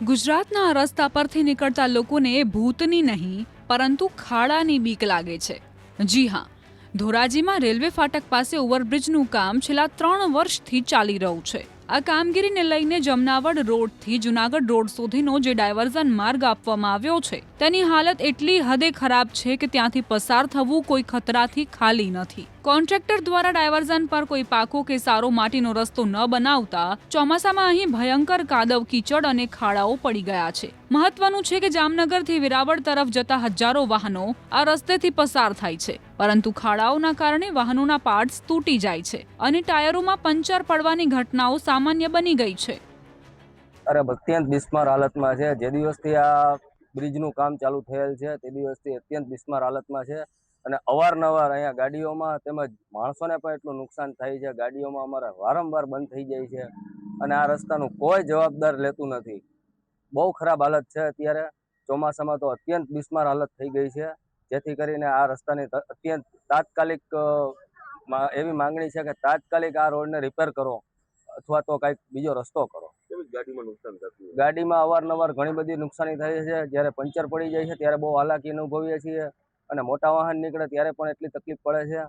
ગુજરાતના આ રસ્તા પરથી નીકળતા લોકોને ભૂતની નહીં પરંતુ ખાડાની બીક લાગે છે। જી હા, ધોરાજીમાં રેલવે ફાટક પાસે ઓવરબ્રિજનું કામ છેલ્લા 3 વર્ષથી ચાલી રહ્યું છે। આ કામગીરીને લઈને જમનાવડ રોડથી જુનાગઢ રોડ સુધીનો જે ડાયવર્ઝન માર્ગ આપવામાં આવ્યો છે તેની હાલત એટલી હદે ખરાબ છે કે ત્યાંથી પસાર થવું કોઈ ખતરાથી ખાલી નથી। કોન્ટ્રાક્ટર દ્વારા ડાયવર્ઝન પર કોઈ પાકો કે સારો માટીનો રસ્તો ન બનાવતા ચોમાસામાં અહીં ભયંકર કાદવ કીચડ અને ખાડાઓ પડી ગયા છે। મહત્વનું છે કે જામનગરથી વેરાવળ તરફ જતા હજારો વાહનો આ રસ્તેથી પસાર થાય છે, પરંતુ ખાડાઓના કારણે વાહનોના પાર્ટ્સ તૂટી જાય છે અને ટાયરોમાં પંચર પડવાની ઘટનાઓ સામાન્ય બની ગઈ છે। અરે અત્યંત બિસ્માર હાલતમાં છે। જે દિવસથી આ બ્રિજનું કામ ચાલુ થયેલ છે તે દિવસથી અત્યંત બિસ્માર હાલતમાં છે અને અવારનવાર અહીંયા ગાડીઓમાં તેમજ માણસોને પણ એટલું નુકસાન થાય છે। ગાડીઓમાં અમારા વારંવાર બંધ થઈ જાય છે અને આ રસ્તાનું કોઈ જવાબદાર લેતું નથી। બહુ ખરાબ હાલત છે। અત્યારે ચોમાસામાં તો અત્યંત બિસ્માર હાલત થઈ ગઈ છે, જેથી કરીને આ રસ્તાની અત્યંત તાત્કાલિક એવી માંગણી છે કે તાત્કાલિક આ રોડને રિપેર કરો અથવા તો કંઈક બીજો રસ્તો કરો। ગાડીમાં નુકસાન થતું ગાડીમાં અવારનવાર ઘણી બધી નુકસાની થાય છે। જ્યારે પંચર પડી જાય છે ત્યારે બહુ હાલાકી અનુભવીએ છીએ અને મોટા વાહન નીકળે ત્યારે પણ એટલી તકલીફ પડે છે।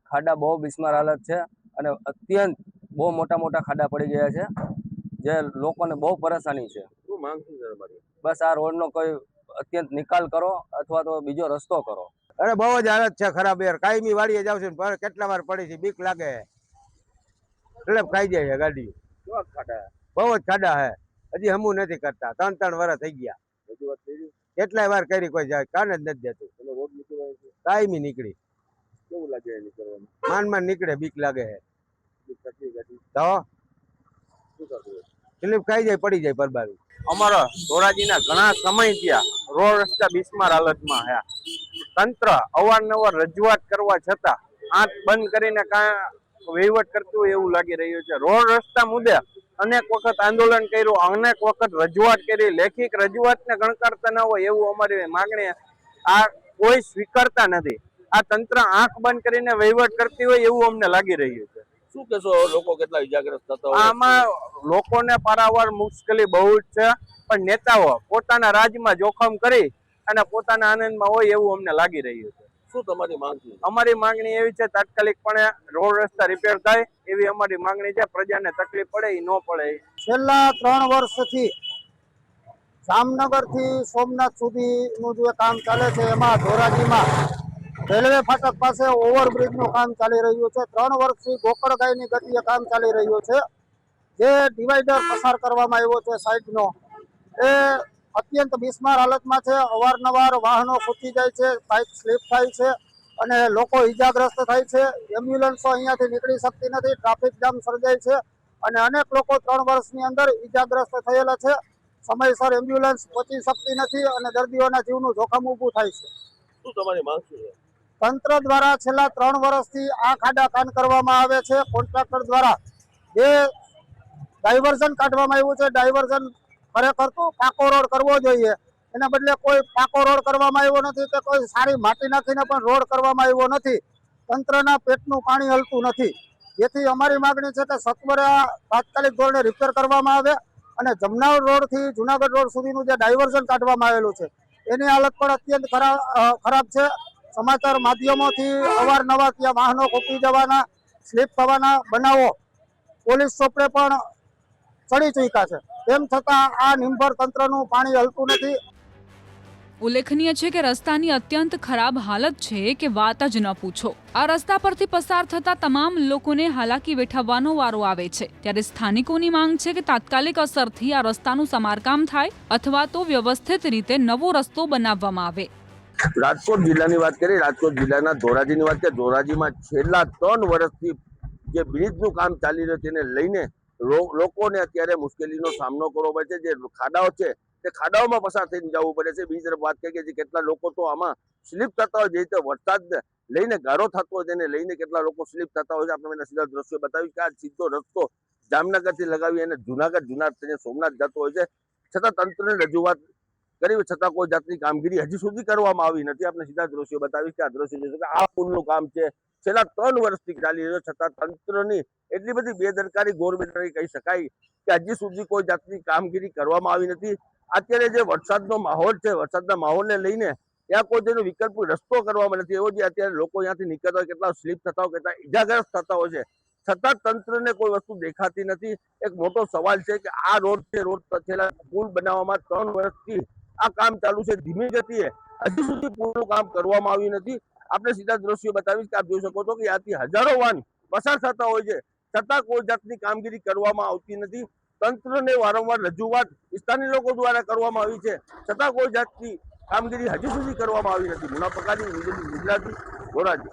ખાડા બહુ બિસ્માર હાલત છે અને અત્યંત બહુ મોટા ખાડા પડી ગયા છે, જે લોકોને બહુ પરેશાની છે। બસ આ રોડનો કોઈ અત્યંત નિકાલ કરો અથવા તો બીજો રસ્તો કરો। અરે બહુ જ હાલત છે ખરાબ યાર। કાયમી વાડીએ જાવ છું કેટલા વાર પડી છે, બીક લાગે, એટલે ખાઈ જાય છે ગાડી। બહુ જ ખાડા હે, હજી હમું નથી કરતા। 3 વર્ષ થઈ ગયા, કેટલાય વાર કરી, કોઈ જાય કાન જ નથી દેતું। કાયમી નીકળી, કેવું લાગે નીકળવાનું? માન નીકળે, બીક લાગે છે તો સ્લીપ ખાઈ જાય, પડી જાય પરબારી। અમારા ધોરાજીના ઘણા સમય થયા રોડ રસ્તા બિસ્માર હાલતમાં હે। તંત્ર અવારનવાર રજૂઆત કરવા છતાં આંખ બંધ કરીને વહીવટ કરતું એવું લાગી રહ્યું છે। રોડ રસ્તા મુદ્દે અનેક વખત આંદોલન કર્યું, અનેક વખત રજૂઆત કરી, લેખિત રજૂઆતને ગણકારતા ન હોય એવું અમારી માગણી આ કોઈ સ્વીકારતા નથી। આ તંત્ર આંખ બંધ કરીને વહીવટ કરતી હોય એવું અમને લાગી રહ્યું છે। શું કેશો, લોકો કેટલા ઇજાગ્રસ્ત થતા હોય? આમાં લોકોને પારાવાર મુશ્કેલી બહુ જ છે, પણ નેતાઓ પોતાના રાજમાં જોખમ કરી અને પોતાના આનંદમાં હોય એવું અમને લાગી રહ્યું છે। શું તમારી માંગ છે? અમારી માંગણી એવી છે તાત્કાલિકપણે રોડ રસ્તા રિપેર થાય એવી અમારી માંગણી છે। પ્રજાને તકલીફ પડે એ ન પડે। છેલ્લા 3 વર્ષથી જામનગર થી સોમનાથ સુધીનું જે કામ ચાલે છે એમાં ધોરાજીમાં રેલવે ફાટક પાસે ઓવરબ્રિજનું કામ ચાલી રહ્યું છે। 3 વર્ષથી ગોકળગાયની ગતિએ કામ ચાલી રહ્યું છે। જે ડિવાઈડર પસાર કરવામાં આવ્યો છે સાઈડનો, એ અત્યંત બિસ્માર હાલતમાં છે। અવારનવાર વાહનો ખૂંચી જાય છે, બાઇક સ્લીપ થાય છે અને લોકો ઈજાગ્રસ્ત થાય છે। એમ્બ્યુલન્સો અહીંયાથી નીકળી શકતી નથી, ટ્રાફિક જામ સર્જાય છે અને અનેક લોકો 3 વર્ષની અંદર ઈજાગ્રસ્ત થયેલા છે। સમયસર એમ્બ્યુલન્સ પહોંચી શકતી નથી અને દર્દીઓના જીવનું જોખમ ઊભું થાય છે। શું તમારી માંગ છે? તંત્ર દ્વારા છેલ્લા 3 વર્ષથી આ ખાડા કાન કરવામાં આવે છે। કોન્ટ્રાક્ટર દ્વારા જે ડાયવર્ઝન કાઢવામાં આવ્યું છે, ડાયવર્ઝન ખરેખર તો પાકો રોડ કરવો જોઈએ, એના બદલે કોઈ પાકો રોડ કરવામાં આવ્યો નથી કે કોઈ સારી માટી નાખીને પણ રોડ કરવામાં આવ્યો નથી। તંત્રના પેટનું પાણી હલતું નથી, જેથી અમારી માગણી છે કે સત્વરે તાત્કાલિક ધોરણે રિપેર કરવામાં આવે અને જમનાવડ રોડથી જુનાગઢ રોડ સુધીનું જે ડાયવર્ઝન કાઢવામાં આવેલું છે એની હાલત પણ અત્યંત ખરાબ છે। સમાચાર માધ્યમોથી અવારનવાર ત્યાં વાહનો ખૂંચી જવાના, સ્લીપ થવાના બનાવો પોલીસ ચોપડે પણ ચડી ચૂક્યા છે, તેમ છતાં આ નિંભર તંત્રનું પાણી હલતું નથી। ઉલ્લેખનીય છે કે રસ્તાની અત્યંત ખરાબ હાલત છે કે વાત જ ન પૂછો। આ રસ્તા પરથી પસાર થતા તમામ લોકોને હાલાકી વેઠવવાનો વારો આવે છે, ત્યારે સ્થાનિકોની માંગ છે કે તાત્કાલિક અસરથી આ રસ્તાનું સમારકામ થાય અથવા તો વ્યવસ્થિત રીતે નવો રસ્તો બનાવવામાં આવે। રાજકોટ જિલ્લાની વાત કરીએ, રાજકોટ જિલ્લાના ધોરાજીની વાત કરીએ, ધોરાજીમાં છેલ્લા 3 વર્ષથી જે બ્રિજનું કામ ચાલી રહ્યું છે તેને લઈને લોકોને અત્યારે મુશ્કેલીનો સામનો કરવો પડે છે। જે ખાડાઓ છે તે ખાડાઓમાં પસાર થઈને જવું પડે છે। બીજી તરફ વાત કરીએ કે કેટલા લોકો તો આમાં સ્લીપ થતા હોય, જે રીતે વરસાદ લઈને ગારો થતો હોય તેને લઈને કેટલા લોકો સ્લીપ થતા હોય છે। આપણે એના સીધા દ્રશ્યો બતાવ્યું કે આ સીધો રસ્તો જામનગરથી લગાવી અને જુનાગઢ સોમનાથ જતો હોય છે, છતાં તંત્રને રજૂઆત કરી છતાં કોઈ જાતની કામગીરી હજી સુધી કરવામાં આવી નથી। આપણે સીધા દ્રશ્યો બતાવીશ કે આ દ્રશ્યો જોઈશું કે આ પુલનું કામ છે છેલ્લા 3 વર્ષથી ચાલી રહ્યો છતાં તંત્રની એટલી બધી બેદરકારી ગોરબેદરકારી કહી શકાય કે હજી સુધી કોઈ જાતની કામગીરી કરવામાં આવી નથી. અત્યારે જે વરસાદનો માહોલ છે, વરસાદના માહોલને લઈને ત્યાં કોઈ તેનો વિકલ્પ રસ્તો કરવામાં નથી. એવો જે અત્યારે લોકો ત્યાંથી નીકળતા હોય, કેટલા સ્લીપ થતા હોય, કેટલા ઈજાગ્રસ્ત થતા હોય છે, છતાં તંત્રને કોઈ વસ્તુ દેખાતી નથી. એક મોટો સવાલ છે કે આ રોડ છે, રોડ છેલ્લા પુલ બનાવવામાં 3 વર્ષથી આ કામ ચાલુ છે, ધીમી ગતિએ હજી સુધી પુલનું કામ કરવામાં આવ્યું નથી. આપણે સીધા દ્રશ્યો બતાવીશ કે આપ જોઈ શકો છો કે ત્યાંથી હજારો વાહન પસાર થતા હોય છે, છતાં કોઈ જાતની કામગીરી કરવામાં આવતી નથી. તંત્રને વારંવાર રજૂઆત સ્થાનિક લોકો દ્વારા કરવામાં આવી છે, છતાં કોઈ જાતની કામગીરી હજી સુધી કરવામાં આવી નથી. મુનાફાકારી ગુજરાતી ધોરાજી.